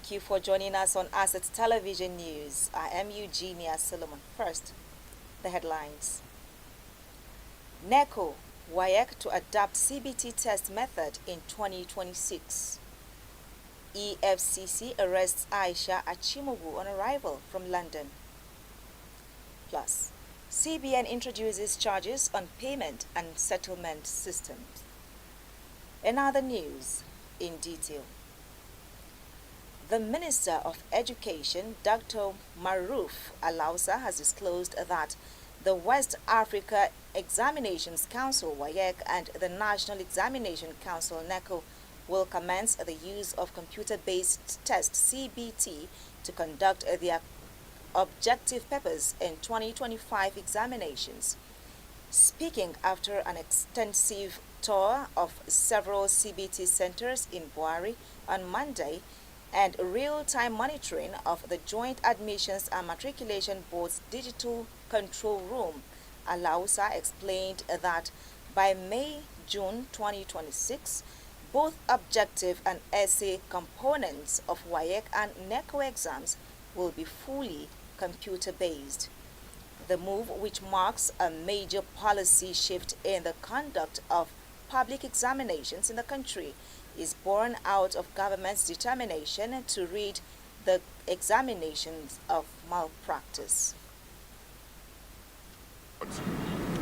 Thank you for joining us on Asset Television News. I am Eugenia Solomon. First, the headlines. NECO, WAEC to adopt CBT test method in 2026. Efcc arrests Aisha Achimogu on arrival from London. Plus, CBN introduces charges on payment and settlement systems. In other news, in detail. The Minister of Education, Dr. Maruf Alausa, has disclosed that the West Africa Examinations Council, WAEC, and the National Examination Council, NECO, will commence the use of computer-based test, CBT, to conduct their objective papers in 2025 examinations. Speaking after an extensive tour of several CBT centers in Buari on Monday, and real-time monitoring of the Joint Admissions and Matriculation Board's digital control room, Alausa explained that by May-June 2026, both objective and essay components of WAEC and NECO exams will be fully computer-based. The move, which marks a major policy shift in the conduct of public examinations in the country, is born out of government's determination to rid the examinations of malpractice.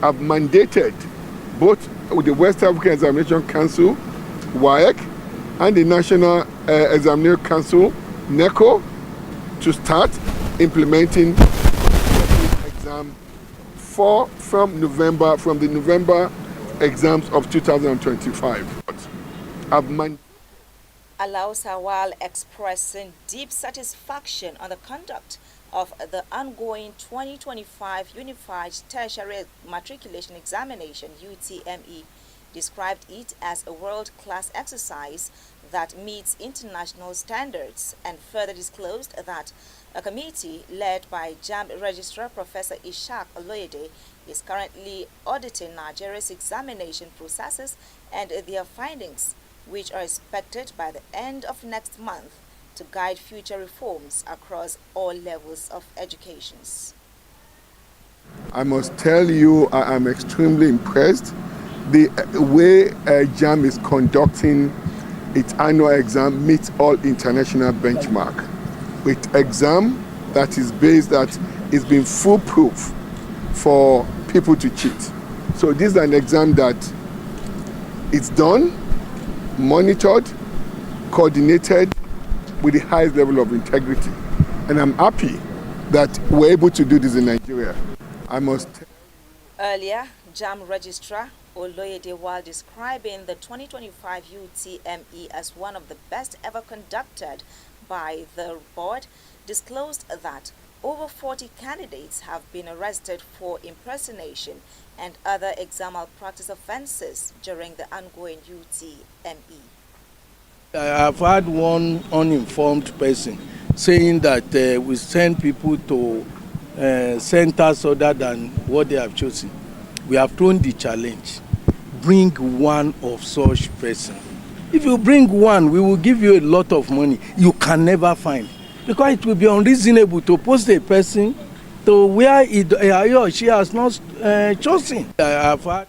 Have mandated both the West African Examination Council, WAEC, and the National Examination Council, NECO, to start implementing the exam from the November exams of 2025. Alausa, while expressing deep satisfaction on the conduct of the ongoing 2025 Unified Tertiary Matriculation Examination, UTME, described it as a world-class exercise that meets international standards, and further disclosed that a committee led by JAMB Registrar Professor Ishaq Oloyede is currently auditing Nigeria's examination processes and their findings, which are expected by the end of next month to guide future reforms across all levels of education. I must tell you, I am extremely impressed the way JAM is conducting its annual exam meets all international benchmark with exam that is based, that is being foolproof for people to cheat. So this is an exam that it's done, monitored, coordinated with the highest level of integrity. And I'm happy that we're able to do this in Nigeria. Earlier, JAM Registrar Oloyede, while describing the 2025 UTME as one of the best ever conducted by the board, disclosed that over 40 candidates have been arrested for impersonation and other exam malpractice offenses during the ongoing UTME. I have had one uninformed person saying that we send people to centers other than what they have chosen. We have thrown the challenge. Bring one of such person. If you bring one, we will give you a lot of money you can never find. Because it will be unreasonable to post a person to where he or she has not chosen. I have had.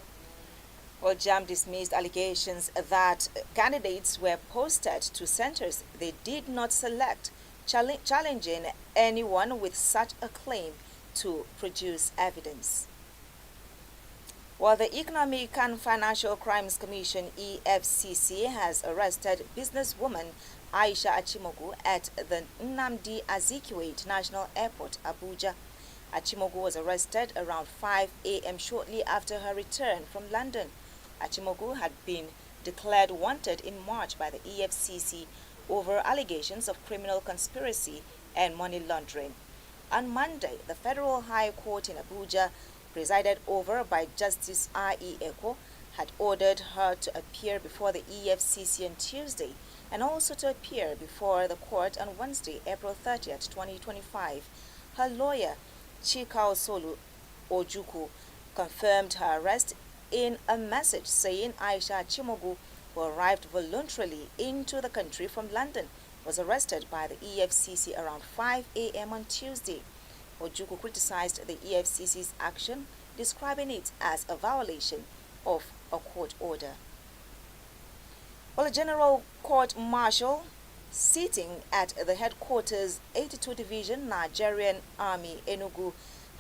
Well, JAM dismissed allegations that candidates were posted to centers they did not select, challenging anyone with such a claim to produce evidence. While the Economic and Financial Crimes Commission, EFCC, has arrested businesswoman Aisha Achimogu at the Nnamdi Azikiwe International Airport, Abuja. Achimogu was arrested around 5 a.m. shortly after her return from London. Achimogu had been declared wanted in March by the EFCC over allegations of criminal conspiracy and money laundering. On Monday, the Federal High Court in Abuja, presided over by Justice R.E. Eko, had ordered her to appear before the EFCC on Tuesday and also to appear before the court on Wednesday, April 30th, 2025. Her lawyer, Chika Osolu Ojukwu, confirmed her arrest in a message saying Aisha Achimogu, who arrived voluntarily into the country from London, was arrested by the Efcc around 5 a.m. on Tuesday. Ojukwu criticized the Efcc's action, describing it as a violation of a court order. Well, a general court-martial sitting at the headquarters 82 Division Nigerian Army Enugu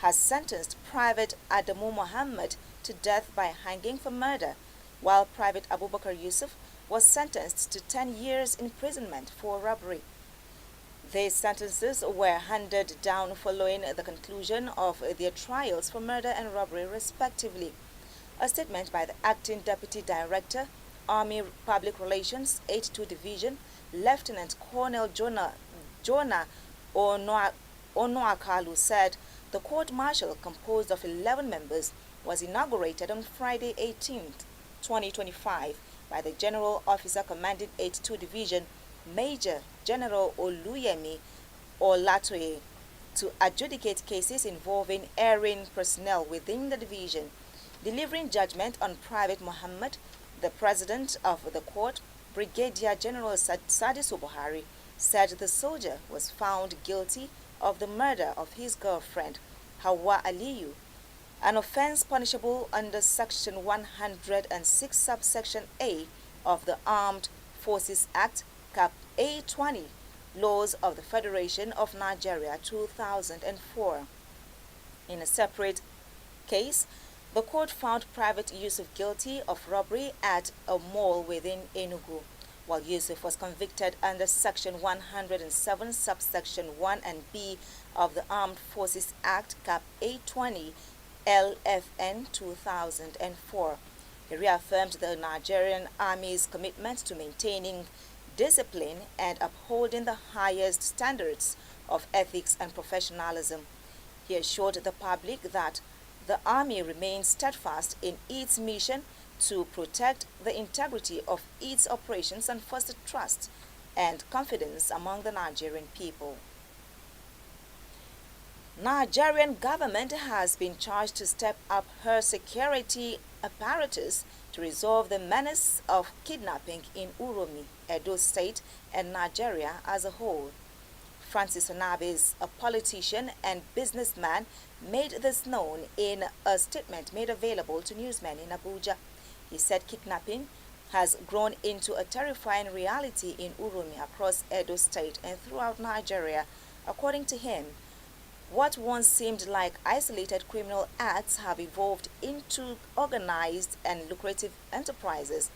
has sentenced Private Adamu Muhammad to death by hanging for murder, while Private Abubakar Yusuf was sentenced to 10 years imprisonment for robbery. These sentences were handed down following the conclusion of their trials for murder and robbery respectively. A statement by the Acting Deputy Director, Army Public Relations, 82 Division, Lieutenant Colonel Jonah Onoakalu said the court-martial, composed of 11 members, was inaugurated on Friday 18th, 2025 by the General Officer Commanding 82 Division, Major General Oluyemi Olatoye, to adjudicate cases involving erring personnel within the division. Delivering judgment on Private Muhammad, the president of the court, Brigadier General Sadisu Buhari, said the soldier was found guilty of the murder of his girlfriend, Hawa Aliyu, an offense punishable under Section 106, subsection A of the Armed Forces Act, Cap A20, Laws of the Federation of Nigeria 2004. In a separate case, the court found Private Yusuf guilty of robbery at a mall within Enugu, while Yusuf was convicted under Section 107, subsection 1 and B of the Armed Forces Act, Cap A20, LFN 2004. He reaffirmed the Nigerian Army's commitment to maintaining discipline and upholding the highest standards of ethics and professionalism. He assured the public that the Army remains steadfast in its mission to protect the integrity of its operations and foster trust and confidence among the Nigerian people. Nigerian government has been charged to step up her security apparatus to resolve the menace of kidnapping in Uromi, Edo State, and Nigeria as a whole. Francis Onabis, a politician and businessman, made this known in a statement made available to newsmen in Abuja. He said kidnapping has grown into a terrifying reality in Uromi, across Edo State, and throughout Nigeria. According to him, what once seemed like isolated criminal acts have evolved into organized and lucrative enterprises,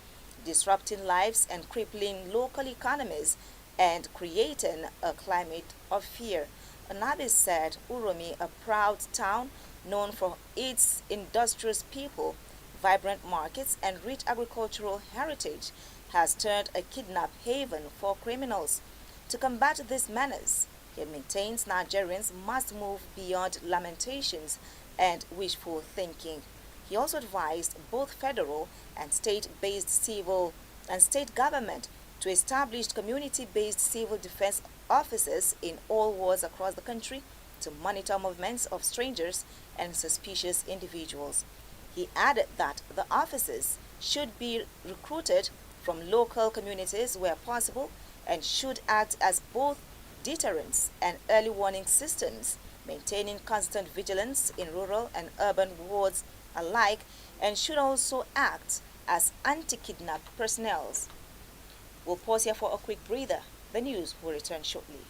disrupting lives and crippling local economies and creating a climate of fear. Onabis said Uromi, a proud town known for its industrious people, vibrant markets, and rich agricultural heritage, has turned a kidnap haven for criminals. To combat this menace, he maintains Nigerians must move beyond lamentations and wishful thinking. He also advised both federal and state-based civil and state government to establish community-based civil defense officers in all wards across the country to monitor movements of strangers and suspicious individuals. He added that the officers should be recruited from local communities where possible and should act as both deterrents and early warning systems, maintaining constant vigilance in rural and urban wards alike, and should also act as anti-kidnap personnel. We'll pause here for a quick breather. The news will return shortly.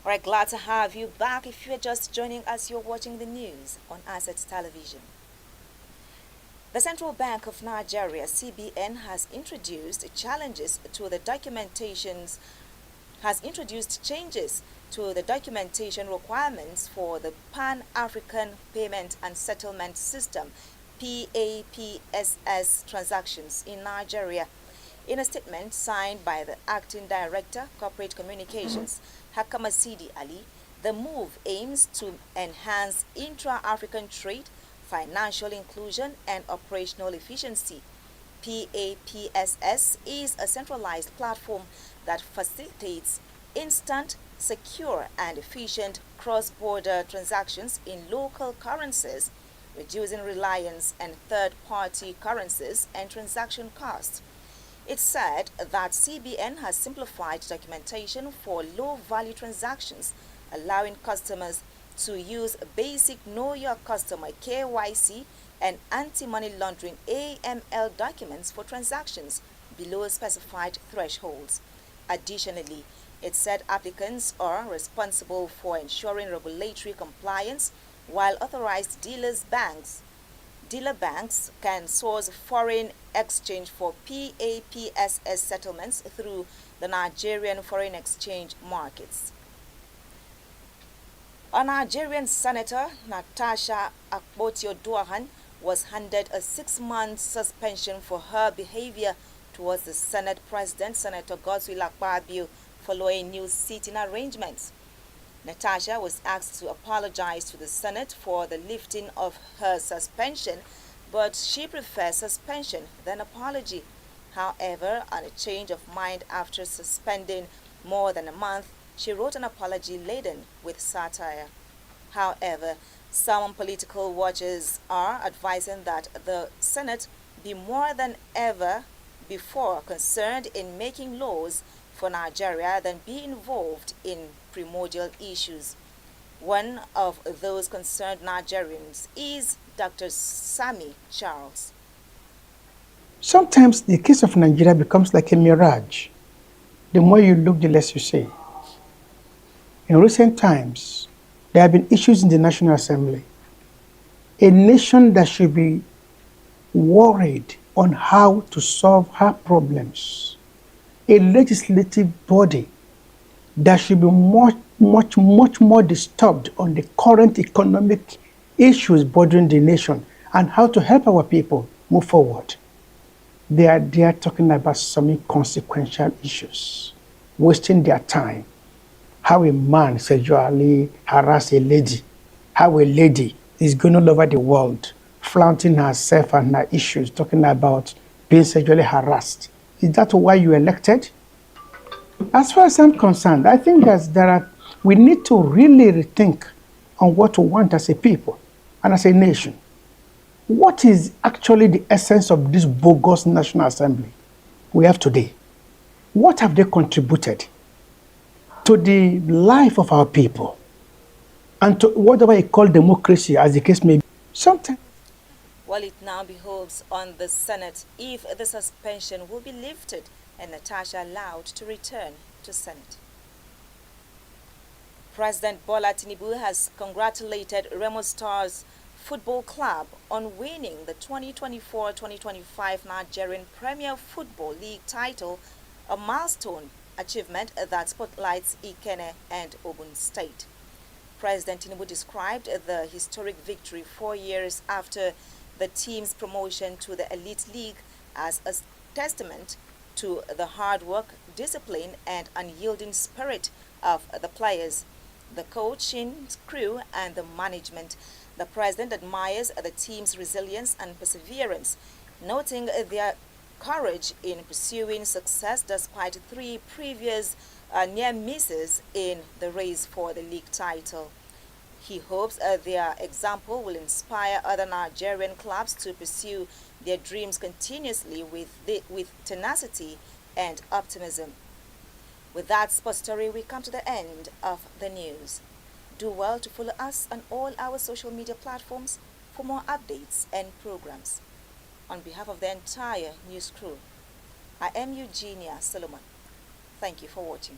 Alright, glad to have you back. If you're just joining us, you're watching the news on Assets Television. The Central Bank of Nigeria, CBN, has introduced changes to the documentation requirements for the Pan-African Payment and Settlement System, PAPSS, transactions in Nigeria. In a statement signed by the Acting Director, Corporate Communications, Hakamasidi Ali, The move aims to enhance intra-African trade, financial inclusion, and operational efficiency. PAPSS is a centralized platform that facilitates instant, secure, and efficient cross-border transactions in local currencies, reducing reliance on third-party currencies and transaction costs. It said that CBN has simplified documentation for low-value transactions, allowing customers to use basic Know Your Customer KYC and anti-money laundering AML documents for transactions below specified thresholds. Additionally, it said applicants are responsible for ensuring regulatory compliance, while authorized dealer banks can source foreign exchange for PAPSS settlements through the Nigerian foreign exchange markets. A Nigerian senator, Natasha Akpotio-Duahan, was handed a 6-month suspension for her behavior towards the Senate President, Senator Godswill Akpabio, following new seating arrangements. Natasha was asked to apologize to the Senate for the lifting of her suspension, but she prefers suspension than apology. However, on a change of mind after suspending more than a month, she wrote an apology laden with satire. However, some political watchers are advising that the Senate be more than ever before concerned in making laws for Nigeria than be involved in primordial issues. One of those concerned Nigerians is Dr. Sami Charles. Sometimes the case of Nigeria becomes like a mirage. The more you look, the less you see. In recent times, there have been issues in the National Assembly. A nation that should be worried on how to solve her problems. A legislative body that should be much more disturbed on the current economic issues bothering the nation and how to help our people move forward. They are there talking about some inconsequential issues, wasting their time. How a man sexually harass a lady, how a lady is going all over the world, flaunting herself and her issues, talking about being sexually harassed. Is that why you elected? As far as I'm concerned, I think we need to really rethink on what we want as a people and as a nation. What is actually the essence of this bogus National Assembly we have today? What have they contributed to the life of our people and to whatever you call democracy, as the case may be? Sometimes. Well, it now behoves on the Senate if the suspension will be lifted and Natasha allowed to return to Senate. President Bola Tinubu has congratulated Remo Stars Football Club on winning the 2024-2025 Nigerian Premier Football League title, a milestone achievement that spotlights Ikenne and Ogun State. President Tinubu described the historic victory 4 years after the team's promotion to the Elite League as a testament to the hard work, discipline, and unyielding spirit of the players, the coaching crew, and the management. The president admires the team's resilience and perseverance, noting their courage in pursuing success despite 3 previous near misses in the race for the league title. He hopes their example will inspire other Nigerian clubs to pursue their dreams continuously with tenacity and optimism. With that sports story, we come to the end of the news. Do well to follow us on all our social media platforms for more updates and programs. On behalf of the entire news crew, I am Eugenia Solomon. Thank you for watching.